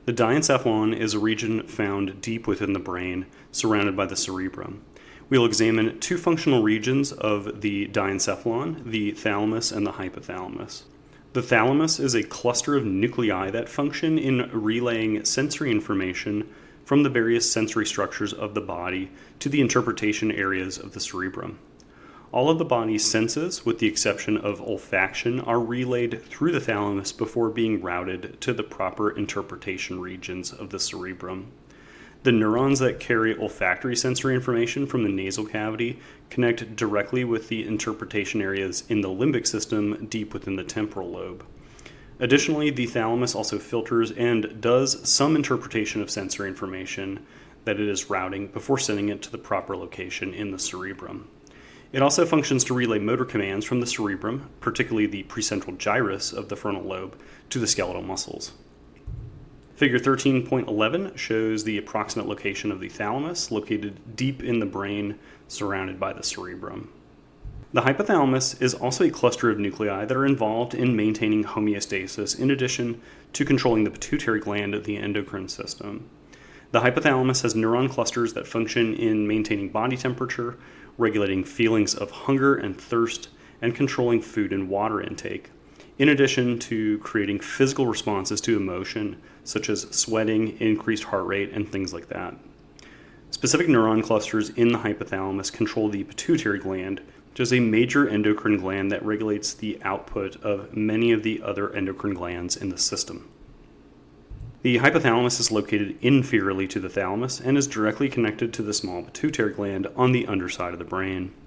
The diencephalon is a region found deep within the brain, surrounded by the cerebrum. We'll examine two functional regions of the diencephalon, the thalamus and the hypothalamus. The thalamus is a cluster of nuclei that function in relaying sensory information from the various sensory structures of the body to the interpretation areas of the cerebrum. All of the body's senses, with the exception of olfaction, are relayed through the thalamus before being routed to the proper interpretation regions of the cerebrum. The neurons that carry olfactory sensory information from the nasal cavity connect directly with the interpretation areas in the limbic system deep within the temporal lobe. Additionally, the thalamus also filters and does some interpretation of sensory information that it is routing before sending it to the proper location in the cerebrum. It also functions to relay motor commands from the cerebrum, particularly the precentral gyrus of the frontal lobe, to the skeletal muscles. Figure 13.11 shows the approximate location of the thalamus, located deep in the brain, surrounded by the cerebrum. The hypothalamus is also a cluster of nuclei that are involved in maintaining homeostasis in addition to controlling the pituitary gland of the endocrine system. The hypothalamus has neuron clusters that function in maintaining body temperature, regulating feelings of hunger and thirst, and controlling food and water intake, in addition to creating physical responses to emotion, such as sweating, increased heart rate, and things like that. Specific neuron clusters in the hypothalamus control the pituitary gland, which is a major endocrine gland that regulates the output of many of the other endocrine glands in the system. The hypothalamus is located inferiorly to the thalamus and is directly connected to the small pituitary gland on the underside of the brain.